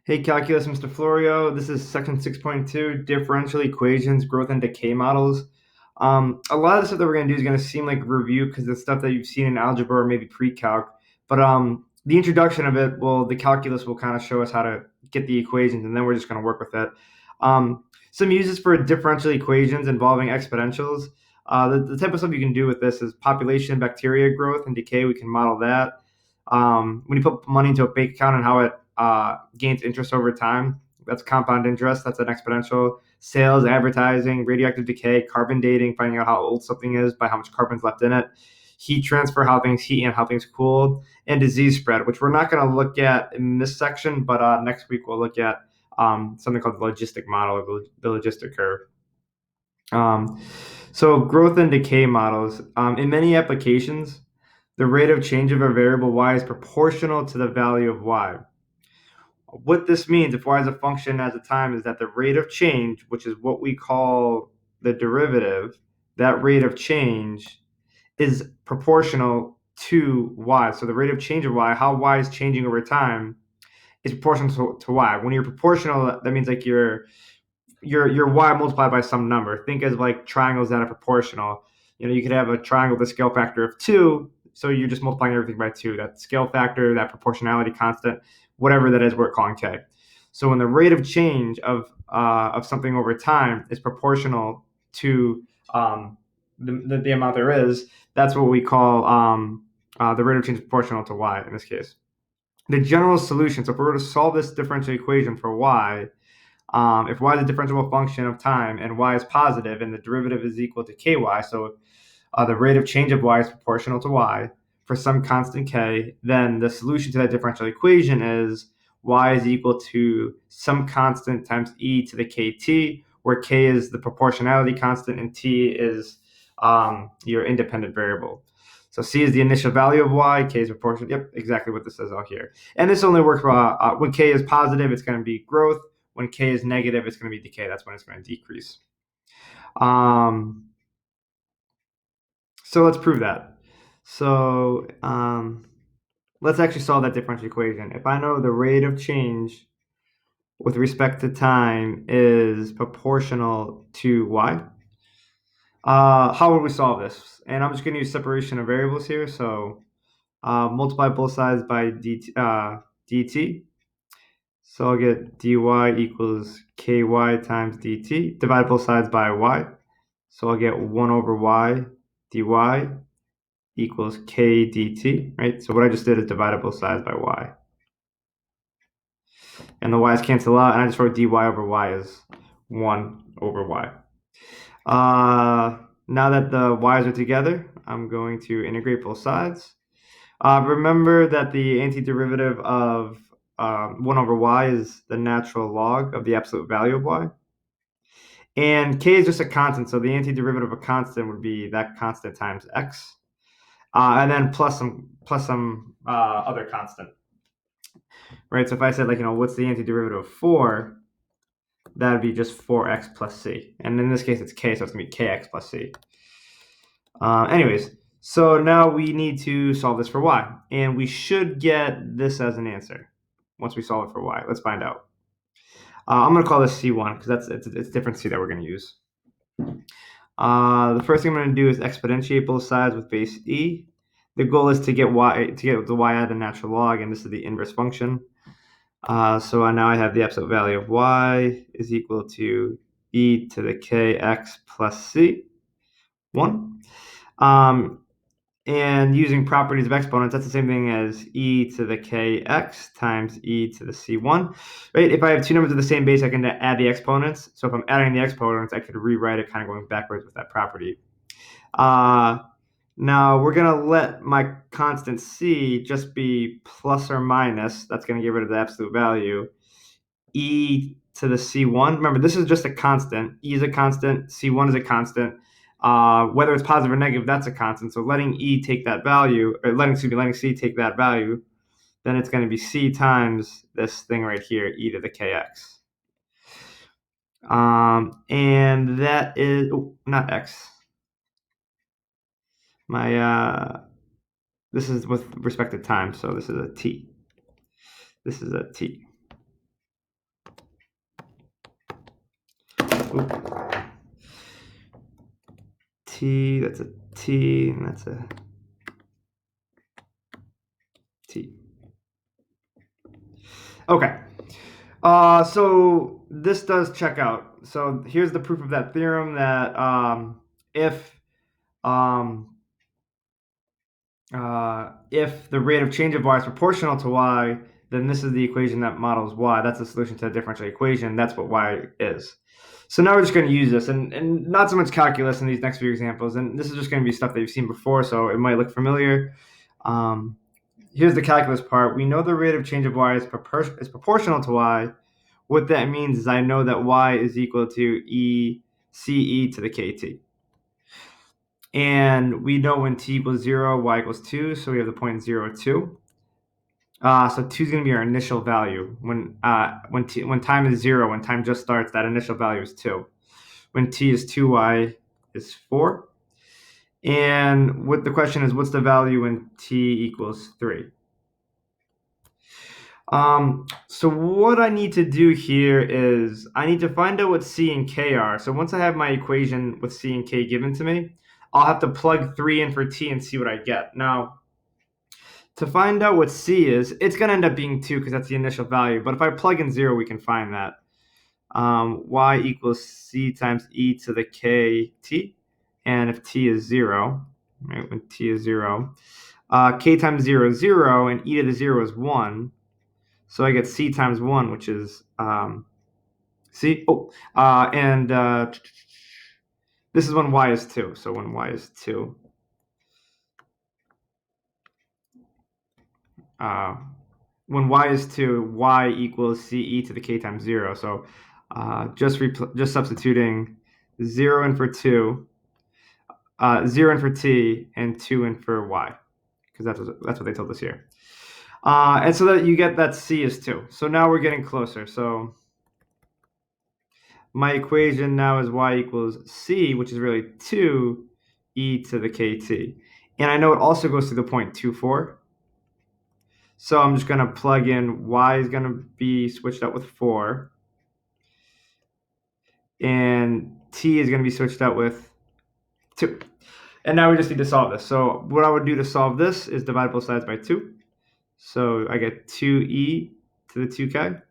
Hey Calculus, Mr. Florio. This is section 6.2, differential equations, growth and decay models. A lot of the stuff that we're going to do is going to seem like review because the stuff that you've seen in algebra or maybe pre-calc. But the introduction of it, the calculus will kind of show us how to get the equations, and then we're just going to work with it. Some uses for differential equations involving exponentials. The type of stuff you can do with this is population, bacteria growth, and decay. We can model that. When you put money into a bank account and how it gains interest over time, that's compound interest. That's an exponential. Sales, advertising, radioactive decay, carbon dating, finding out how old something is by how much carbon's left in it. Heat transfer, how things heat and how things cool, and disease spread, which we're not going to look at in this section, but next week we'll look at something called the logistic model, or the logistic curve. So growth and decay models. In many applications, the rate of change of a variable y is proportional to the value of y. What this means, if y is a function at a time, is that the rate of change, which is what we call the derivative, that rate of change is proportional to y. So the rate of change of y, how y is changing over time, is proportional to y. When you're proportional, that means like your y multiplied by some number. Think as like triangles that are proportional. You could have a triangle with a scale factor of 2, so you're just multiplying everything by 2. That scale factor, that proportionality constant, whatever that is, we're calling k. So when the rate of change of something over time is proportional to the amount there is, that's what we call the rate of change proportional to y in this case. The general solution, so if we were to solve this differential equation for y, if y is a differentiable function of time and y is positive and the derivative is equal to ky, so the rate of change of y is proportional to y for some constant k, then the solution to that differential equation is y is equal to some constant times e to the kt, where k is the proportionality constant and t is your independent variable. So c is the initial value of y, k is proportional. Yep, exactly what this says out here. And this only works when k is positive, it's going to be growth. When k is negative, it's going to be decay. That's when it's going to decrease. So let's prove that. So let's actually solve that differential equation. If I know the rate of change with respect to time is proportional to y, how would we solve this? And I'm just going to use separation of variables here. So multiply both sides by dt. So I'll get dy equals ky times dt. Divide both sides by y. So I'll get 1 over y dy equals k dt, right? So what I just did is divided both sides by y. And the y's cancel out, and I just wrote dy over y as 1 over y. Now that the y's are together, I'm going to integrate both sides. Remember that the antiderivative of 1 over y is the natural log of the absolute value of y. And k is just a constant, so the antiderivative of a constant would be that constant times x, and then plus some other constant, right? So if I said what's the antiderivative of 4, that would be just 4x plus c. And in this case, it's k, so it's going to be kx plus c. Anyways, so now we need to solve this for y, and we should get this as an answer once we solve it for y. Let's find out. I'm going to call this C1 because it's a different C that we're going to use. The first thing I'm going to do is exponentiate both sides with base e. The goal is to get the y out of the natural log, and this is the inverse function. So now I have the absolute value of y is equal to e to the kx plus c, 1. And using properties of exponents, that's the same thing as e to the kx times e to the c1, right? If I have two numbers of the same base, I can add the exponents. So if I'm adding the exponents, I could rewrite it kind of going backwards with that property. Now we're going to let my constant c just be plus or minus. That's going to get rid of the absolute value. E to the c1. Remember, this is just a constant. E is a constant. C1 is a constant. Whether it's positive or negative, that's a constant. So letting e take that value, or letting c take that value, then it's going to be c times this thing right here, e to the kx. And that is not x. This is with respect to time, so this is a t. This is a t. T, that's a T, and that's a T. Okay. So this does check out. So here's the proof of that theorem that um, if the rate of change of y is proportional to y, then this is the equation that models y. That's the solution to the differential equation. That's what y is. So now we're just going to use this, and not so much calculus in these next few examples. And this is just going to be stuff that you've seen before, so it might look familiar. Here's the calculus part. We know the rate of change of y is proportional to y. What that means is I know that y is equal to e ce to the kt. And we know when t equals 0, y equals 2, so we have the point 0, 2. So 2 is going to be our initial value. When time is 0, when time just starts, that initial value is 2. When t is 2, y is 4. And what the question is, what's the value when t equals 3? So what I need to do here is I need to find out what c and k are. So once I have my equation with c and k given to me, I'll have to plug 3 in for t and see what I get. Now, to find out what c is, it's going to end up being 2 because that's the initial value. But if I plug in 0, we can find that. Y equals c times e to the kt. And if t is 0, right, when t is 0, k times 0 is 0, and e to the 0 is 1. So I get c times 1, which is c. This is when y is 2. So when y is 2, when y is 2, y equals ce to the k times 0. So just substituting 0 in for 2, 0 in for t, and 2 in for y, because that's what they told us here. And so that you get that c is 2. So now we're getting closer. So my equation now is y equals c, which is really 2 e to the kt. And I know it also goes to the point 2, 4. So I'm just going to plug in y is going to be switched out with 4. And t is going to be switched out with 2. And now we just need to solve this. So what I would do to solve this is divide both sides by 2. So I get 2e to the 2k.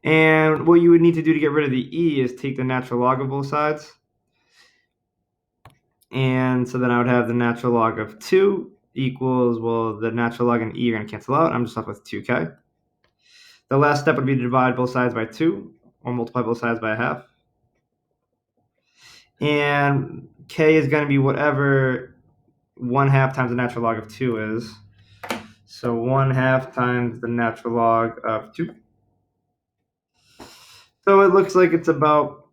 And what you would need to do to get rid of the e is take the natural log of both sides. And so then I would have the natural log of 2 equals, well, the natural log and e are going to cancel out. I'm just left with 2k. The last step would be to divide both sides by 2 or multiply both sides by a half. And k is going to be whatever 1/2 times the natural log of 2 is. So 1/2 times the natural log of 2. So it looks like it's about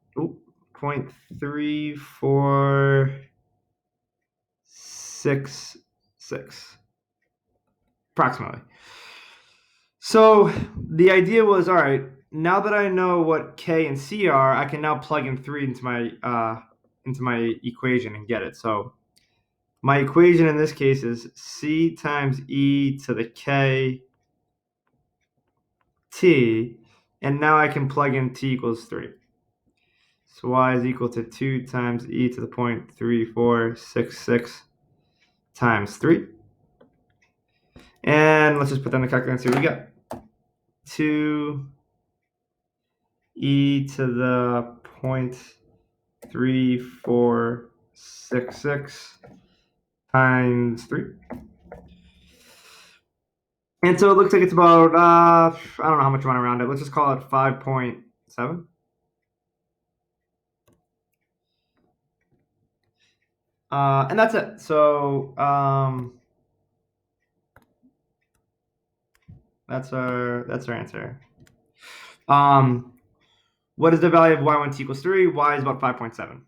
0.3466 approximately. So the idea was, all right, now that I know what k and c are, I can now plug in 3 into my equation and get it. So my equation in this case is c times e to the k t, and now I can plug in t equals 3. So y is equal to 2 times e to the point 3466 times 3. And let's just put that in the calculator and see what we get. 2 e to the point 3466 times 3. And so it looks like it's about, I don't know how much you want to round it. Let's just call it 5.7. And that's it. So that's our answer. What is the value of y when t equals 3? Y is about 5.7.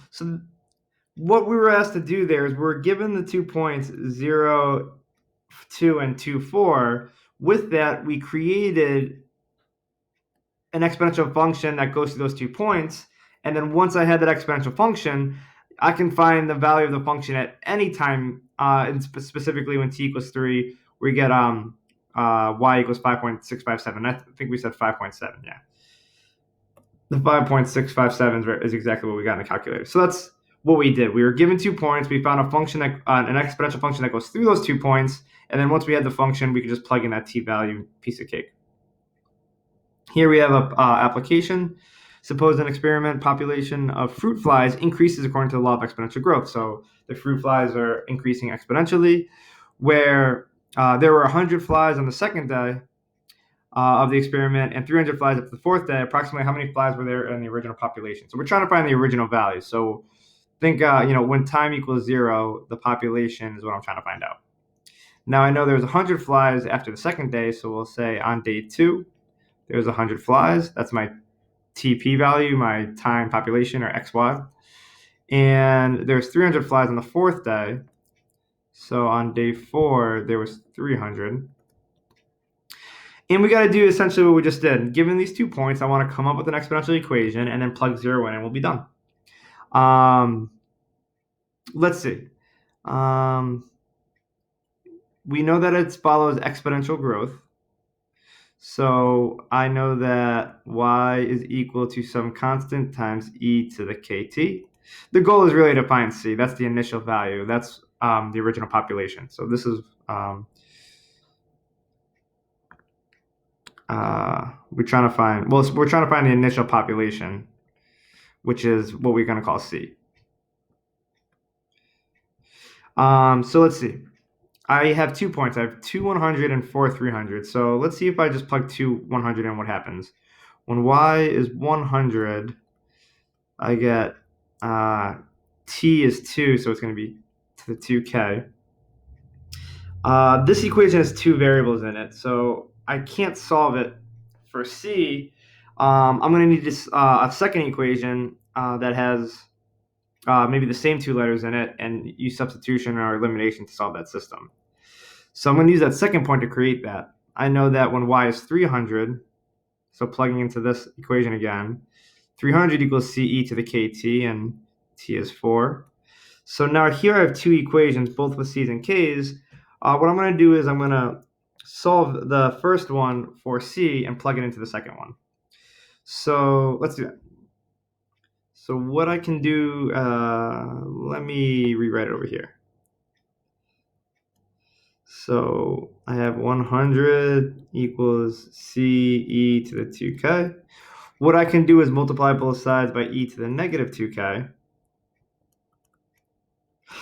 So what we were asked to do there is we're given the 2 points 0, 2, and 2, 4. With that, we created an exponential function that goes to those 2 points. And then once I had that exponential function, I can find the value of the function at any time, and specifically when t equals 3, we get y equals 5.657. I think we said 5.7, yeah. The 5.657 is exactly what we got in the calculator. So that's what we did. We were given 2 points. We found a function, an exponential function that goes through those 2 points. And then once we had the function, we could just plug in that t-value, piece of cake. Here we have a application. Suppose an experiment population of fruit flies increases according to the law of exponential growth. So the fruit flies are increasing exponentially, where there were 100 flies on the second day of the experiment and 300 flies after the fourth day. Approximately how many flies were there in the original population? So we're trying to find the original value. So think, when time equals 0, the population is what I'm trying to find out. Now I know there's 100 flies after the second day, so we'll say on day 2, there's 100 flies. That's my TP value, my time population, or XY. And there's 300 flies on the fourth day. So on day 4, there was 300. And we got to do essentially what we just did. Given these 2 points, I want to come up with an exponential equation and then plug 0 in, and we'll be done. Let's see. We know that it follows exponential growth. So I know that y is equal to some constant times e to the kt. The goal is really to find c. That's the initial value. That's the original population. So this is we're trying to find the initial population, which is what we're going to call c. So let's see. I have 2 points. I have 2 100 and 4 300. So let's see if I just plug 2 100 in, what happens. When y is 100, I get t is 2, so it's going to be to the 2k. This equation has 2 variables in it, so I can't solve it for c. I'm going to need this, a second equation that has maybe the same 2 letters in it, and use substitution or elimination to solve that system. So I'm going to use that second point to create that. I know that when y is 300, so plugging into this equation again, 300 equals ce to the kt, and t is 4. So now here I have 2 equations, both with c's and k's. What I'm going to do is I'm going to solve the first one for c and plug it into the second one. So let's do that. So what I can do, let me rewrite it over here. So I have 100 equals ce to the 2k. What I can do is multiply both sides by e to the negative 2k.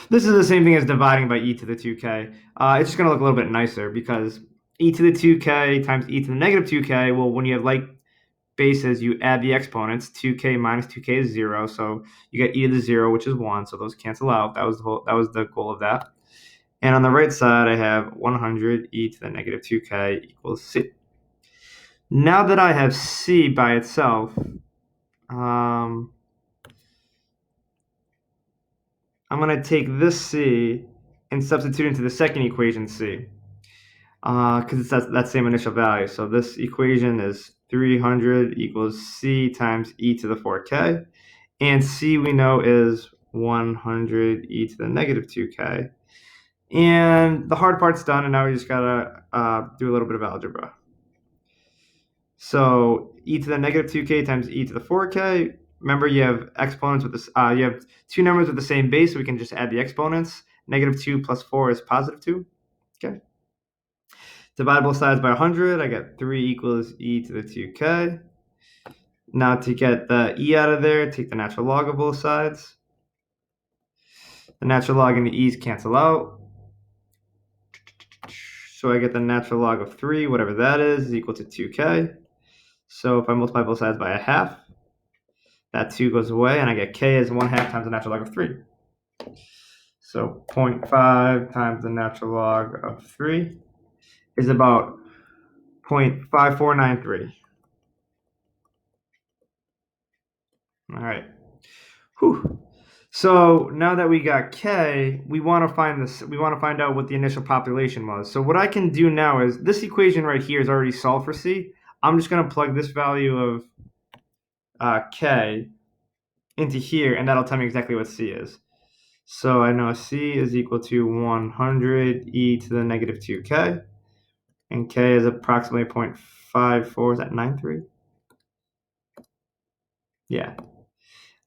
This is the same thing as dividing by e to the 2k. It's just going to look a little bit nicer because e to the 2k times e to the negative 2k, well, when you have like bases, you add the exponents. 2k minus 2k is 0, so you get e to the 0, which is 1, so those cancel out. That was the goal of that. And on the right side, I have 100 e to the negative 2k equals c. Now that I have c by itself, I'm going to take this c and substitute into the second equation c, because it's that same initial value. So this equation is 300 equals c times e to the 4k. And c we know is 100 e to the negative 2k. And the hard part's done, and now we just got to do a little bit of algebra. So e to the negative 2k times e to the 4k. Remember, you have exponents with this. You have 2 numbers with the same base, so we can just add the exponents. Negative 2 plus 4 is positive 2. Okay. Divide both sides by 100. I get 3 equals e to the 2k. Now to get the e out of there, take the natural log of both sides. The natural log and the e's cancel out. So I get the natural log of 3, whatever that is equal to 2k. So if I multiply both sides by a half, that 2 goes away, and I get k is 1/2 times the natural log of 3. So 0.5 times the natural log of 3 is about 0.5493. All right. Whew. So now that we got k, we want to find this. We want to find out what the initial population was. So what I can do now is this equation right here is already solved for c. I'm just going to plug this value of k into here, and that'll tell me exactly what c is. So I know c is equal to 100 e to the negative 2k, and k is approximately 0.54. Is that 93? Yeah.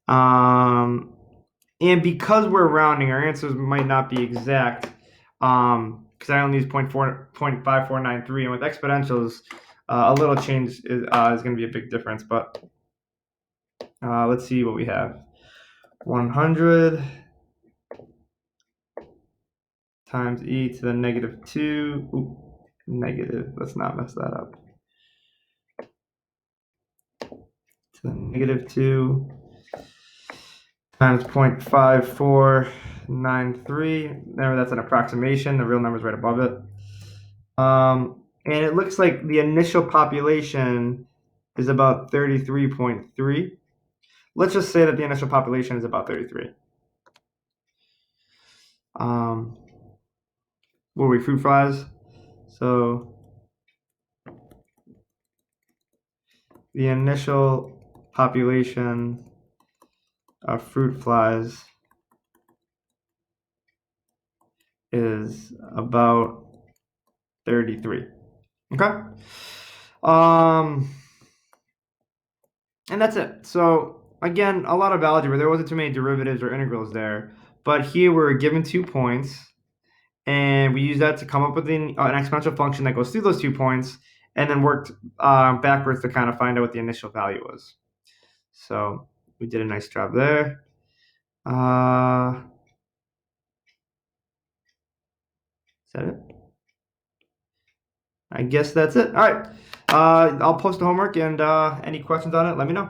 And because we're rounding, our answers might not be exact. Because I only use 0.5493, and with exponentials, a little change is going to be a big difference. But let's see what we have. 100 times e to the negative 2. Ooh, negative. Let's not mess that up. To the negative 2 times 0.5493. Remember, that's an approximation. The real number is right above it. And it looks like the initial population is about 33.3. Let's just say that the initial population is about 33. What were we, fruit flies? So the initial population of fruit flies is about 33. Okay. And that's it. So again, a lot of algebra. There wasn't too many derivatives or integrals there, but here we're given 2 points, and we use that to come up with an exponential function that goes through those 2 points, and then worked backwards to kind of find out what the initial value was. So we did a nice job there. Is that it? I guess that's it. All right. I'll post the homework, and any questions on it, let me know.